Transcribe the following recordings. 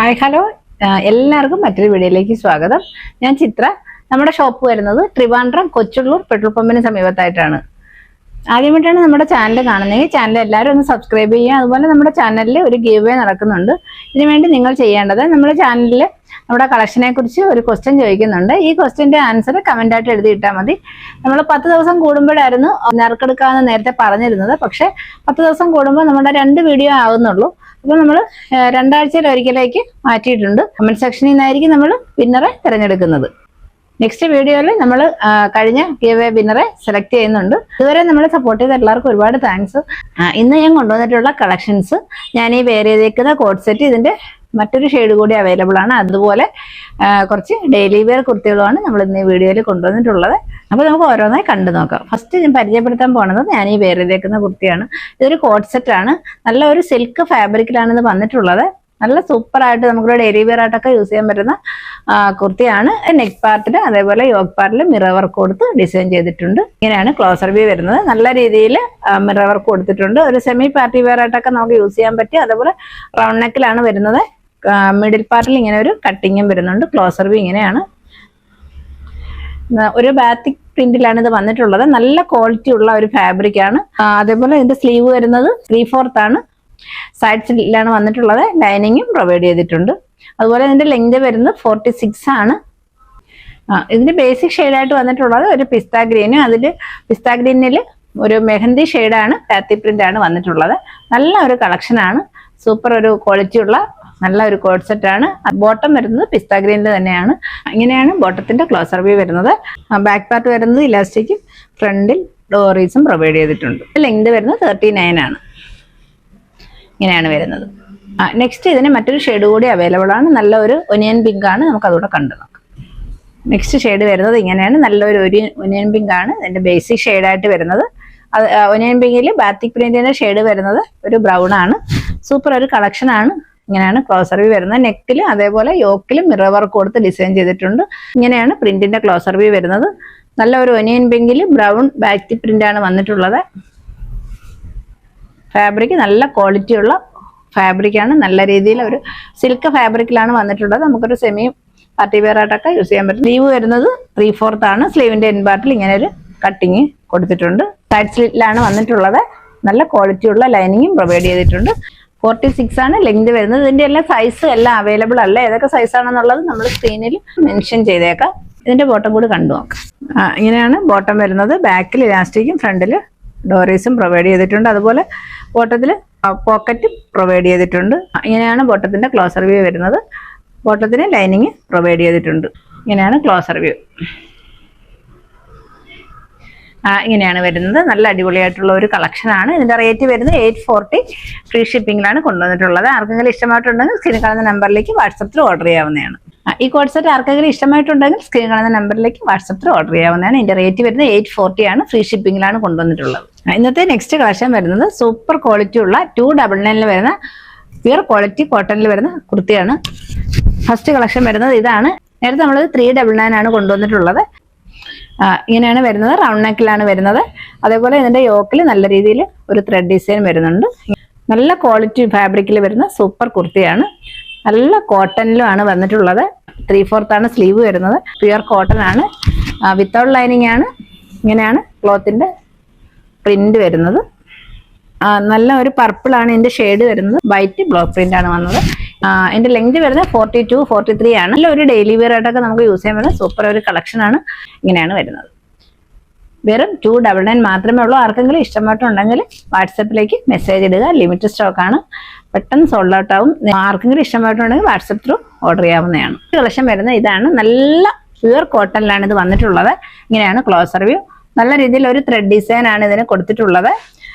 Hi hello എല്ലാവർക്കും മറ്റൊരു വീഡിയോയിലേക്ക് സ്വാഗതം. ഞാൻ ചിത്ര. നമ്മുടെ ഷോപ്പ് വരുന്നത് ട്രിവാൻഡ്രം കൊച്ചുള്ളൂർ പെട്രോൾ പമ്പിന് സമീപത്തായിട്ടാണ്. ആദ്യമായിട്ടാണ് നമ്മുടെ ചാനൽ കാണുന്നതെങ്കിൽ ചാനൽ എല്ലാവരും ഒന്ന് സബ്സ്ക്രൈബ് ചെയ്യുക. അതുപോലെ നമ്മുടെ ചാനലിൽ ഒരു ഗീവ് അവേ നടക്കുന്നുണ്ട്. ഇതിനുവേണ്ടി നിങ്ങൾ ചെയ്യേണ്ടത് നമ്മുടെ ചാനലിൽ നമ്മുടെ കളക്ഷനെ കുറിച്ച് ഒരു ക്വസ്റ്റ്യൻ ചോദിക്കുന്നുണ്ട്. ഈ ക്വസ്റ്റ്യൻ്റെ ആൻസർ കമൻ്റായിട്ട് എഴുതിയിട്ടാൽ മതി. നമ്മൾ 10 ദിവസം കൂടുമ്പോഴായിരുന്നു നറുക്കെടുക്കാമെന്ന് നേരത്തെ പറഞ്ഞിരുന്നത്. പക്ഷേ 10 ദിവസം കൂടുമ്പോൾ നമ്മുടെ 2 വീഡിയോ ആവുന്നുള്ളൂ. അപ്പോൾ നമ്മൾ 2 ആഴ്ചയിൽ ഒരിക്കലേക്ക് മാറ്റിയിട്ടുണ്ട്. കമന്റ് സെക്ഷനിൽ നിന്നായിരിക്കും നമ്മൾ വിന്നറെ തിരഞ്ഞെടുക്കുന്നത്. നെക്സ്റ്റ് വീഡിയോയിൽ നമ്മൾ കഴിഞ്ഞ ഗീവ് വിന്നറെ സെലക്ട് ചെയ്യുന്നുണ്ട്. ഇതുവരെ നമ്മളെ സപ്പോർട്ട് ചെയ്ത എല്ലാവർക്കും ഒരുപാട് താങ്ക്സ്. ഇന്ന് ഞാൻ കൊണ്ടുവന്നിട്ടുള്ള കളക്ഷൻസ്, ഞാൻ ഈ വെയർ ചെയ്തേക്കുന്ന കോട്ട് സെറ്റ്, ഇതിന്റെ മറ്റൊരു ഷെയ്ഡ് കൂടി അവൈലബിൾ ആണ്. അതുപോലെ കുറച്ച് ഡെയിലി വെയർ കുർത്തികളുമാണ് നമ്മൾ ഇന്ന് ഈ വീഡിയോയിൽ കൊണ്ടുവന്നിട്ടുള്ളത്. അപ്പോൾ നമുക്ക് ഓരോന്നായി കണ്ടു നോക്കാം. ഫസ്റ്റ് ഞാൻ പരിചയപ്പെടുത്താൻ പോണത് ഞാൻ ഈ വെയർ ചെയ്തേക്കുന്ന കുർത്തിയാണ്. ഇതൊരു കോട്ട് സെറ്റ് ആണ്. നല്ല ഒരു സിൽക്ക് ഫാബ്രിക്കിലാണ് ഇത് വന്നിട്ടുള്ളത്. നല്ല സൂപ്പറായിട്ട് നമുക്ക് ഡെയിലി വെയർ ആയിട്ടൊക്കെ യൂസ് ചെയ്യാൻ പറ്റുന്ന കുർത്തിയാണ്. നെക്ക് പാർട്ടിൽ അതേപോലെ യോക്ക് പാർട്ടിൽ മിറർ വർക്ക് കൊടുത്ത് ഡിസൈൻ ചെയ്തിട്ടുണ്ട്. ഇങ്ങനെയാണ് ക്ലോസർ വ്യൂ വരുന്നത്. നല്ല രീതിയിൽ മിറർ വർക്ക് കൊടുത്തിട്ടുണ്ട്. ഒരു സെമി പാർട്ടി വെയർ ആയിട്ടൊക്കെ നമുക്ക് യൂസ് ചെയ്യാൻ പറ്റും. അതേപോലെ റൗണ്ട് നെക്കിലാണ് വരുന്നത്. മിഡിൽ പാർട്ടിൽ ഇങ്ങനെ ഒരു കട്ടിങ്ങും വരുന്നുണ്ട്. ക്ലോസർ വ്യൂ ഇങ്ങനെയാണ്. ഒരു ബാത്തിക് പ്രിന്റിലാണ് ഇത് വന്നിട്ടുള്ളത്. നല്ല ക്വാളിറ്റി ഉള്ള ഒരു ഫാബ്രിക് ആണ്. അതേപോലെ ഇതിന്റെ സ്ലീവ് വരുന്നത് 3/4 ആണ്. സൈഡ് സ്ലിറ്റിലാണ് വന്നിട്ടുള്ളത്. ലൈനിങ്ങും പ്രൊവൈഡ് ചെയ്തിട്ടുണ്ട്. അതുപോലെ ഇതിന്റെ ലെങ്ത് വരുന്നത് 46 ആണ്. ഇതിന്റെ ബേസിക് ഷെയ്ഡായിട്ട് വന്നിട്ടുള്ളത് ഒരു പിസ്ത ഗ്രീന്. അതിൽ പിസ്ത ഗ്രീനിൽ ഒരു മെഹന്തി ഷെയ്ഡാണ്, ബാത്തി പ്രിന്റ് ആണ് വന്നിട്ടുള്ളത്. നല്ല ഒരു കളക്ഷൻ ആണ്. സൂപ്പർ ഒരു ക്വാളിറ്റി ഉള്ള നല്ല ഒരു കോട്ട് സെറ്റ് ആണ്. ബോട്ടം വരുന്നത് പിസ്ത ഗ്രീനിൽ തന്നെയാണ്. ഇങ്ങനെയാണ് ബോട്ടത്തിന്റെ ക്ലോസർ വ്യൂ വരുന്നത്. ബാക്ക് പാർട്ട് വരുന്നത് ഇലാസ്റ്റിക്കും ഫ്രണ്ടിൽ ഡോറീസും പ്രൊവൈഡ് ചെയ്തിട്ടുണ്ട്. ലെങ്ത് വരുന്നത് 39 ആണ്. ഇങ്ങനെയാണ് വരുന്നത്. നെക്സ്റ്റ് ഇതിന് മറ്റൊരു ഷെയ്ഡ് കൂടി അവൈലബിൾ ആണ്. നല്ല ഒരു ഒനിയൻ പിങ്ക് ആണ്. നമുക്ക് അതുകൂടെ കണ്ടു നോക്കാം. നെക്സ്റ്റ് ഷെയ്ഡ് വരുന്നത് ഇങ്ങനെയാണ്. നല്ലൊരു ഒനിയൻ പിങ്ക് ആണ് ഇതിന്റെ ബേസിക് ഷെയ്ഡായിട്ട് വരുന്നത്. ഒനിയൻ പിങ്കിൽ ബാത്തിക് പ്രിന്റിന്റെ ഷെയ്ഡ് വരുന്നത് ഒരു ബ്രൗൺ ആണ്. സൂപ്പർ ഒരു കളക്ഷൻ ആണ്. ഇങ്ങനെയാണ് ക്ലോസർ വ്യൂ വരുന്നത്. നെക്കിലും അതേപോലെ യോക്കിലും മിറർ വർക്ക് കൊടുത്ത് ഡിസൈൻ ചെയ്തിട്ടുണ്ട്. ഇങ്ങനെയാണ് പ്രിന്റിന്റെ ക്ലോസർ വ്യൂ വരുന്നത്. നല്ല ഒരു ഒനിയൻ പിങ്കിൽ ബ്രൗൺ ബാത്തിക് പ്രിന്റ് ആണ് വന്നിട്ടുള്ളത്. ഫാബ്രിക് നല്ല ക്വാളിറ്റി ഉള്ള ഫാബ്രിക് ആണ്. നല്ല രീതിയിൽ ഒരു സിൽക്ക് ഫാബ്രിക്കിലാണ് വന്നിട്ടുള്ളത്. നമുക്കൊരു സെമി പാർട്ടി വെയർ ആയിട്ടൊക്കെ യൂസ് ചെയ്യാൻ പറ്റും. സ്ലീവ് വരുന്നത് 3/4 ആണ്. സ്ലീവിന്റെ എൻ പാർട്ടിൽ ഇങ്ങനെ ഒരു കട്ടിങ് കൊടുത്തിട്ടുണ്ട്. സൈഡ് സ്ലിറ്റിലാണ് വന്നിട്ടുള്ളത്. നല്ല ക്വാളിറ്റി ഉള്ള ലൈനിങ്ങും പ്രൊവൈഡ് ചെയ്തിട്ടുണ്ട്. 46 ആണ് ലെങ്ത് വരുന്നത്. ഇതിന്റെ എല്ലാ സൈസും എല്ലാം അവൈലബിൾ അല്ല. ഏതൊക്കെ സൈസ് ആണെന്നുള്ളത് നമ്മൾ സ്ക്രീനിൽ മെൻഷൻ ചെയ്തേക്കാം. ഇതിന്റെ ബോട്ടം കൂടി കണ്ടു നോക്കാം. ഇങ്ങനെയാണ് ബോട്ടം വരുന്നത്. ബാക്കിൽ ഇലാസ്റ്റിക്കും ഫ്രണ്ടിൽ ഡോറീസും പ്രൊവൈഡ് ചെയ്തിട്ടുണ്ട്. അതുപോലെ ബോട്ടത്തിൽ പോക്കറ്റും പ്രൊവൈഡ് ചെയ്തിട്ടുണ്ട്. ഇങ്ങനെയാണ് ബോട്ടത്തിന്റെ ക്ലോസർ വ്യൂ വരുന്നത്. ബോട്ടത്തിന് ലൈനിങ് പ്രൊവൈഡ് ചെയ്തിട്ടുണ്ട്. ഇങ്ങനെയാണ് ക്ലോസർ വ്യൂ. ഇങ്ങനെയാണ് വരുന്നത്. നല്ല അടിപൊളിയായിട്ടുള്ള ഒരു കളക്ഷൻ ആണ്. ഇതിന്റെ റേറ്റ് വരുന്നത് 840 ഫ്രീ ഷിപ്പിംഗിലാണ് കൊണ്ടുവന്നിട്ടുള്ളത്. ആർക്കെങ്കിലും ഇഷ്ടമായിട്ടുണ്ടെങ്കിൽ സ്ക്രീൻ കാണുന്ന നമ്പറിലേക്ക് വാട്സപ്പിൽ ഓർഡർ ചെയ്യാവുന്നതാണ്. ഈ കോഡ് സെറ്റ് ആർക്കെങ്കിലും ഇഷ്ടമായിട്ടുണ്ടെങ്കിൽ സ്ക്രീൻ കാണുന്ന നമ്പറിലേക്ക് വാട്സപ്പിൽ ഓർഡർ ചെയ്യാവുന്നതാണ്. ഇതിന്റെ റേറ്റ് വരുന്നത് 840 ആണ്. ഫ്രീ ഷിപ്പിംഗിലാണ് കൊണ്ടുവന്നിട്ടുള്ളത്. ഇന്നത്തെ നെക്സ്റ്റ് കളക്ഷൻ വരുന്നത് സൂപ്പർ ക്വാളിറ്റി ഉള്ള 299 വരുന്ന പ്യുർ ക്വാളിറ്റി കോട്ടണിൽ വരുന്ന കുർത്തിയാണ്. ഫസ്റ്റ് കളക്ഷൻ വരുന്നത് ഇതാണ്. നേരത്തെ നമ്മൾ 399 ആണ് കൊണ്ടുവന്നിട്ടുള്ളത്. ഇങ്ങനെയാണ് വരുന്നത്. റൗണ്ട് നെക്കിലാണ് വരുന്നത്. അതേപോലെ ഇതിന്റെ യോക്കിൽ നല്ല രീതിയിൽ ഒരു ത്രെഡ് ഡിസൈൻ വരുന്നുണ്ട്. നല്ല ക്വാളിറ്റി ഫാബ്രിക്കിൽ വരുന്ന സൂപ്പർ കുർത്തിയാണ്. നല്ല കോട്ടണിലും ആണ് വന്നിട്ടുള്ളത്. 3/4 ആണ് സ്ലീവ് വരുന്നത്. പ്യുർ കോട്ടൺ ആണ്. വിത്തൗട്ട് ലൈനിങ് ആണ്. ഇങ്ങനെയാണ് ക്ലോത്തിന്റെ പ്രിന്റ് വരുന്നത്. നല്ല ഒരു പർപ്പിൾ ആണ് ഇതിന്റെ ഷെയ്ഡ് വരുന്നത്. വൈറ്റ് ബ്ലോക്ക് പ്രിന്റ് ആണ് വന്നത്. ഇതിന്റെ ലെങ്ത് വരുന്നത് 42, 43 ആണ്. നല്ല ഒരു ഡെയിലി വെയർ ആയിട്ടൊക്കെ നമുക്ക് യൂസ് ചെയ്യാൻ പറ്റുന്ന സൂപ്പർ ഒരു കളക്ഷൻ ആണ്. ഇങ്ങനെയാണ് വരുന്നത്. വെറും 299 മാത്രമേ ഉള്ളൂ. ആർക്കെങ്കിലും ഇഷ്ടമായിട്ടുണ്ടെങ്കിൽ വാട്സപ്പിലേക്ക് മെസ്സേജ് ഇടുക. ലിമിറ്റഡ് സ്റ്റോക്ക് ആണ്. പെട്ടെന്ന് സോൾഡ് ഔട്ട് ആവും. ആർക്കെങ്കിലും ഇഷ്ടമായിട്ടുണ്ടെങ്കിൽ വാട്സപ്പ് ത്രൂ ഓർഡർ ചെയ്യാവുന്നതാണ്. കളക്ഷൻ വരുന്നത് ഇതാണ്. നല്ല പ്യുർ കോട്ടണിലാണ് ഇത് വന്നിട്ടുള്ളത്. ഇങ്ങനെയാണ് ക്ലോസർ വ്യൂ. നല്ല രീതിയിൽ ഒരു ത്രെഡ് ഡിസൈൻ ആണ് ഇതിന് കൊടുത്തിട്ടുള്ളത്.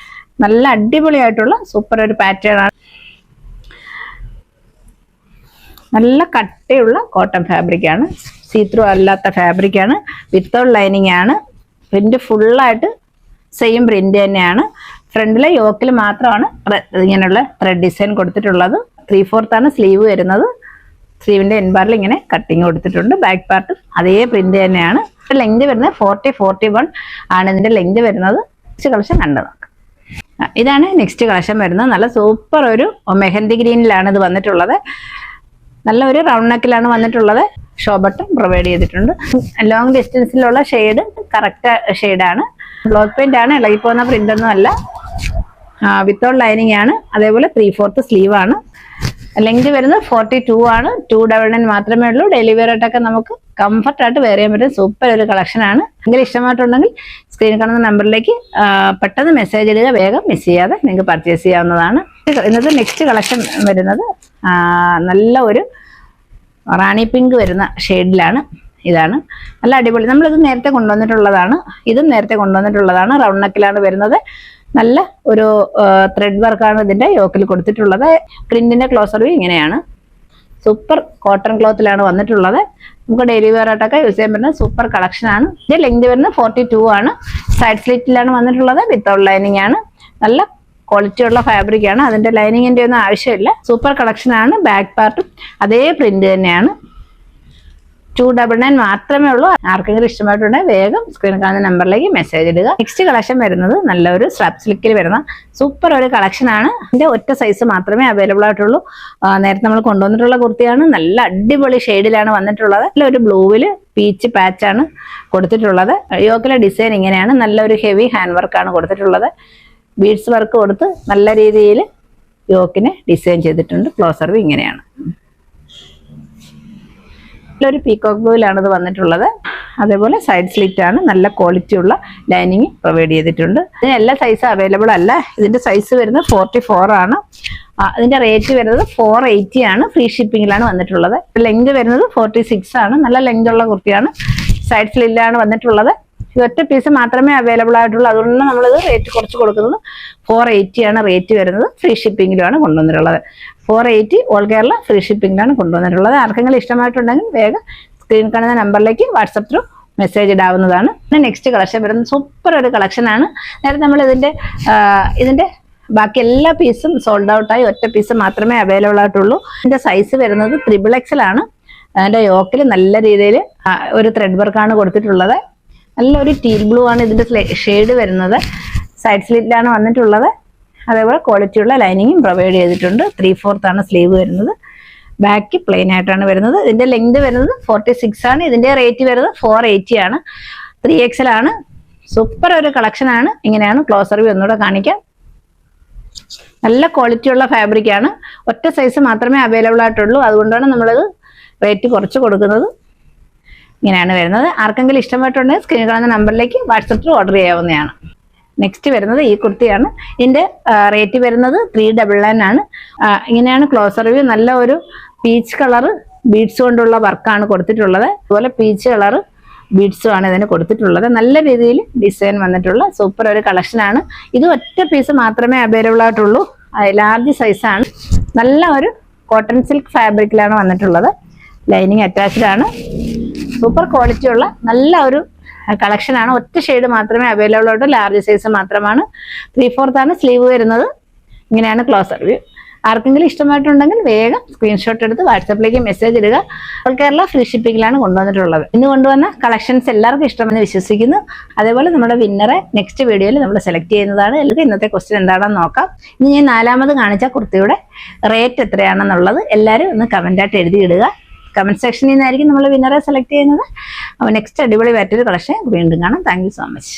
നല്ല അടിപൊളിയായിട്ടുള്ള സൂപ്പർ ഒരു പാറ്റേൺ ആണ്. നല്ല കട്ടിയുള്ള കോട്ടൺ ഫാബ്രിക് ആണ്. സീത്രൂ അല്ലാത്ത ഫാബ്രിക് ആണ്. വിത്തൗട്ട് ലൈനിങ് ആണ്. പ്രിന്റ് ഫുള്ളായിട്ട് സെയിം പ്രിന്റ് തന്നെയാണ്. ഫ്രണ്ടിലെ യോക്കിൽ മാത്രമാണ് ഇങ്ങനെയുള്ള ത്രെഡ് ഡിസൈൻ കൊടുത്തിട്ടുള്ളത്. 3/4 ആണ് സ്ലീവ് വരുന്നത്. സ്ലീവിന്റെ എൻ ബാറിൽ ഇങ്ങനെ കട്ടിങ് കൊടുത്തിട്ടുണ്ട്. ബാക്ക് പാർട്ട് അതേ പ്രിന്റ് തന്നെയാണ്. ലെങ്ത് വരുന്നത് 40, 41 ആണ് ഇതിന്റെ ലെങ്ത് വരുന്നത്. കളക്ഷൻ കണ്ടു നോക്കാം. ഇതാണ് നെക്സ്റ്റ് കളക്ഷൻ വരുന്നത്. നല്ല സൂപ്പർ ഒരു മെഹന്തി ഗ്രീനിലാണ് ഇത് വന്നിട്ടുള്ളത്. നല്ലൊരു റൗണ്ട് നെക്കിലാണ് വന്നിട്ടുള്ളത്. ഷോ ബട്ടൺ പ്രൊവൈഡ് ചെയ്തിട്ടുണ്ട്. ലോങ് ഡിസ്റ്റൻസിലുള്ള ഷെയ്ഡ് കറക്റ്റ് ഷെയ്ഡാണ്. ബ്ലോക്ക് പെയിന്റ് ആണ്, ഇളകിപ്പോകുന്ന പ്രിന്റ് ഒന്നും അല്ല. വിത്തൗട്ട് ലൈനിങ് ആണ്. അതേപോലെ 3/4 സ്ലീവ് ആണ്. ലെങ്ത് വരുന്നത് 42 ആണ്. 299 മാത്രമേ ഉള്ളൂ. ഡെയിലി വെയർ ആയിട്ടൊക്കെ നമുക്ക് കംഫർട്ട് ആയിട്ട് വെയർ ചെയ്യാൻ പറ്റും സൂപ്പർ ഒരു കളക്ഷൻ ആണ്. എങ്കിലും ഇഷ്ടമായിട്ടുണ്ടെങ്കിൽ സ്ക്രീനിൽ കാണുന്ന നമ്പറിലേക്ക് പെട്ടെന്ന് മെസ്സേജ് ഇടുക. വേഗം മിസ് ചെയ്യാതെ നിങ്ങൾക്ക് പർച്ചേസ് ചെയ്യാവുന്നതാണ്. ഇന്നത്തെ നെക്സ്റ്റ് കളക്ഷൻ വരുന്നത് നല്ല ഒരു റാണി പിങ്ക് വരുന്ന ഷെയ്ഡിലാണ്. ഇതാണ് നല്ല അടിപൊളി. നമ്മളിത് നേരത്തെ കൊണ്ടുവന്നിട്ടുള്ളതാണ്. ഇതും നേരത്തെ കൊണ്ടുവന്നിട്ടുള്ളതാണ്. റൗണ്ട് നെക്കിലാണ് വരുന്നത്. നല്ല ഒരു ത്രെഡ് വർക്കാണ് ഇതിന്റെ യോക്കിൽ കൊടുത്തിട്ടുള്ളത്. പ്രിന്റിന്റെ ക്ലോസർ വ്യൂ ഇങ്ങനെയാണ്. സൂപ്പർ കോട്ടൺ ക്ലോത്തിലാണ് വന്നിട്ടുള്ളത്. നമുക്ക് ഡെയിലി വെയർ ആയിട്ടൊക്കെ യൂസ് ചെയ്യാൻ പറ്റുന്ന സൂപ്പർ കളക്ഷൻ ആണ്. ഇതിന്റെ ലെങ്ത് വരുന്നത് 42 ആണ്. സൈഡ് സ്ലിറ്റിലാണ് വന്നിട്ടുള്ളത്. വിത്തൗട്ട് ലൈനിങ് ആണ്. നല്ല ക്വാളിറ്റി ഉള്ള ഫാബ്രിക് ആണ്. അതിന്റെ ലൈനിങ്ങിന്റെ ഒന്നും ആവശ്യമില്ല. സൂപ്പർ കളക്ഷൻ ആണ്. ബാക്ക് പാർട്ടും അതേ പ്രിന്റ് തന്നെയാണ്. 299 മാത്രമേ ഉള്ളൂ. ആർക്കെങ്കിലും ഇഷ്ടമായിട്ടുണ്ടെങ്കിൽ വേഗം സ്ക്രീനിൽ കാണുന്ന നമ്പറിലേക്ക് മെസ്സേജ് ഇടുക. നെക്സ്റ്റ് കളക്ഷൻ വരുന്നത് നല്ലൊരു സ്ട്രാപ്പ് സിൽക്കിൽ വരുന്ന സൂപ്പർ ഒരു കളക്ഷൻ ആണ്. ഇതിന്റെ ഒറ്റ സൈസ് മാത്രമേ അവൈലബിൾ ആയിട്ടുള്ളൂ. നേരത്തെ നമ്മൾ കൊണ്ടുവന്നിട്ടുള്ള കുർത്തിയാണ്. നല്ല അടിപൊളി ഷെയ്ഡിലാണ് വന്നിട്ടുള്ളത്. നല്ലൊരു ബ്ലൂവില് പീച്ച് പാച്ചാണ് കൊടുത്തിട്ടുള്ളത്. യോക്കിലെ ഡിസൈൻ ഇങ്ങനെയാണ്. നല്ലൊരു ഹെവി ഹാൻഡ് വർക്കാണ് കൊടുത്തിട്ടുള്ളത്. ബീഡ്സ് വർക്ക് കൊടുത്ത് നല്ല രീതിയിൽ യോക്കിനെ ഡിസൈൻ ചെയ്തിട്ടുണ്ട്. ക്ലോസർ വ്യൂ ഇങ്ങനെയാണ്. ഒരു പീകോക്ക് ബ്ലൂവിലാണ് ഇത് വന്നിട്ടുള്ളത്. അതേപോലെ സൈഡ് സ്ലിറ്റ് ആണ്. നല്ല ക്വാളിറ്റി ഉള്ള ലൈനിങ് പ്രൊവൈഡ് ചെയ്തിട്ടുണ്ട്. ഇതിന് എല്ലാ സൈസും അവൈലബിൾ അല്ല. ഇതിന്റെ സൈസ് വരുന്നത് 44 ആണ്. ഇതിന്റെ റേറ്റ് വരുന്നത് 480 ആണ്. ഫ്രീ ഷിപ്പിംഗിലാണ് വന്നിട്ടുള്ളത്. ലെങ്ത് വരുന്നത് 46 ആണ്. നല്ല ലെങ്ത് ഉള്ള കുർത്തിയാണ്. സൈഡ് സ്ലിറ്റിലാണ് വന്നിട്ടുള്ളത്. ഒറ്റ പീസ് മാത്രമേ അവൈലബിൾ ആയിട്ടുള്ളൂ. അതുകൊണ്ട് നമ്മളിത് റേറ്റ് കുറച്ച് കൊടുക്കുന്നത് 480 ആണ് റേറ്റ് വരുന്നത്. ഫ്രീ ഷിപ്പിംഗിലാണ് കൊണ്ടുവന്നിട്ടുള്ളത്. 480 ഓൾ കേരള ഫ്രീ ഷിപ്പിംഗിലാണ് കൊണ്ടുവന്നിട്ടുള്ളത്. ആർക്കെങ്കിലും ഇഷ്ടമായിട്ടുണ്ടെങ്കിൽ വേഗം സ്ക്രീൻ കാണുന്ന നമ്പറിലേക്ക് വാട്സപ്പ് ത്രൂ മെസ്സേജ് ഇടാവുന്നതാണ്. നെക്സ്റ്റ് കളക്ഷൻ വരുന്നത് സൂപ്പർ ഒരു കളക്ഷൻ ആണ്. നേരത്തെ നമ്മൾ ഇതിന്റെ ബാക്കി എല്ലാ പീസും സോൾഡ് ഔട്ടായി. ഒറ്റ പീസ് മാത്രമേ അവൈലബിൾ ആയിട്ടുള്ളൂ. ഇതിന്റെ സൈസ് വരുന്നത് XXL ആണ്. അതിന്റെ യോക്കിൽ നല്ല രീതിയിൽ ഒരു ത്രെഡ് വർക്കാണ് കൊടുത്തിട്ടുള്ളത്. നല്ലൊരു ടീൽ ബ്ലൂ ആണ് ഇതിന്റെ ഷെയ്ഡ് വരുന്നത്. സൈഡ് സ്ലിറ്റിലാണ് വന്നിട്ടുള്ളത്. അതേപോലെ ക്വാളിറ്റിയുള്ള ലൈനിങ്ങും പ്രൊവൈഡ് ചെയ്തിട്ടുണ്ട്. 3/4 ആണ് സ്ലീവ് വരുന്നത്. ബാക്ക് പ്ലെയിൻ ആയിട്ടാണ് വരുന്നത്. ഇതിന്റെ ലെങ്ത് വരുന്നത് 46 ആണ്. ഇതിന്റെ റേറ്റ് വരുന്നത് 480 ആണ്. 3XL ആണ്. സൂപ്പർ ഒരു കളക്ഷൻ ആണ്. ഇങ്ങനെയാണ് ക്ലോസർ വ്യൂ ഒന്നുകൂടെ കാണിക്കാം. നല്ല ക്വാളിറ്റിയുള്ള ഫാബ്രിക് ആണ്. ഒറ്റ സൈസ് മാത്രമേ അവൈലബിൾ ആയിട്ടുള്ളൂ. അതുകൊണ്ടാണ് നമ്മളിത് റേറ്റ് കുറച്ച് കൊടുക്കുന്നത്. ഇങ്ങനെയാണ് വരുന്നത്. ആർക്കെങ്കിലും ഇഷ്ടമായിട്ടുണ്ടെങ്കിൽ സ്ക്രീനിൽ കാണുന്ന നമ്പറിലേക്ക് വാട്സപ്പിൽ ഓർഡർ ചെയ്യാവുന്നതാണ്. നെക്സ്റ്റ് വരുന്നത് ഈ കുർത്തിയാണ്. ഇതിന്റെ റേറ്റ് വരുന്നത് 399 ആണ്. ഇങ്ങനെയാണ് ക്ലോസർ വ്യൂ. നല്ല ഒരു പീച്ച് കളർ ബീഡ്സ് കൊണ്ടുള്ള വർക്കാണ് കൊടുത്തിട്ടുള്ളത്. അതുപോലെ പീച്ച് കളർ ബീഡ്സും ആണ് ഇതിന് കൊടുത്തിട്ടുള്ളത്. നല്ല രീതിയിൽ ഡിസൈൻ വന്നിട്ടുള്ള സൂപ്പർ ഒരു കളക്ഷൻ ആണ്. ഇത് ഒറ്റ പീസ് മാത്രമേ അവൈലബിൾ ആയിട്ടുള്ളൂ. ലാർജ് സൈസാണ്. നല്ല ഒരു കോട്ടൺ സിൽക്ക് ഫാബ്രിക്കിലാണ് വന്നിട്ടുള്ളത്. ലൈനിങ് അറ്റാച്ച്ഡ് ആണ്. സൂപ്പർ ക്വാളിറ്റി ഉള്ള നല്ല ഒരു കളക്ഷൻ ആണ്. ഒറ്റ ഷെയ്ഡ് മാത്രമേ അവൈലബിൾ ആയിട്ടുള്ളൂ. ലാർജ് സൈസ് മാത്രമാണ്. 3/4 ആണ് സ്ലീവ് വരുന്നത്. ഇങ്ങനെയാണ് ക്ലോസർ വ്യൂ. ആർക്കെങ്കിലും ഇഷ്ടമായിട്ടുണ്ടെങ്കിൽ വേഗം സ്ക്രീൻഷോട്ട് എടുത്ത് വാട്സാപ്പിലേക്ക് മെസ്സേജ് ഇടുക. ഓൾ കേരള ഫ്രീ ഷിപ്പിംഗിലാണ് കൊണ്ടുവന്നിട്ടുള്ളത്. ഇന്ന് കൊണ്ടുവന്ന കളക്ഷൻസ് എല്ലാവർക്കും ഇഷ്ടമെന്ന് വിശ്വസിക്കുന്നു. അതേപോലെ നമ്മുടെ വിന്നറെ നെക്സ്റ്റ് വീഡിയോയിൽ നമ്മൾ സെലക്ട് ചെയ്യുന്നതാണ്. എല്ലാവർക്കും ഇന്നത്തെ ക്വസ്റ്റ്യൻ എന്താണെന്ന് നോക്കാം. ഇനി ഞാൻ 4ാമത് കാണിച്ച കുർത്തിയുടെ റേറ്റ് എത്രയാണെന്നുള്ളത് എല്ലാവരും ഒന്ന് കമൻ്റായിട്ട് എഴുതിയിടുക. കമന്റ് സെക്ഷനിൽ നിന്നായിരിക്കും നമ്മൾ വിന്നറെ സെലക്ട് ചെയ്യുന്നത്. അപ്പോൾ നെക്സ്റ്റ് അടിപൊളി മറ്റൊരു കളക്ഷൻ വീണ്ടും കാണാം. Thank you so much.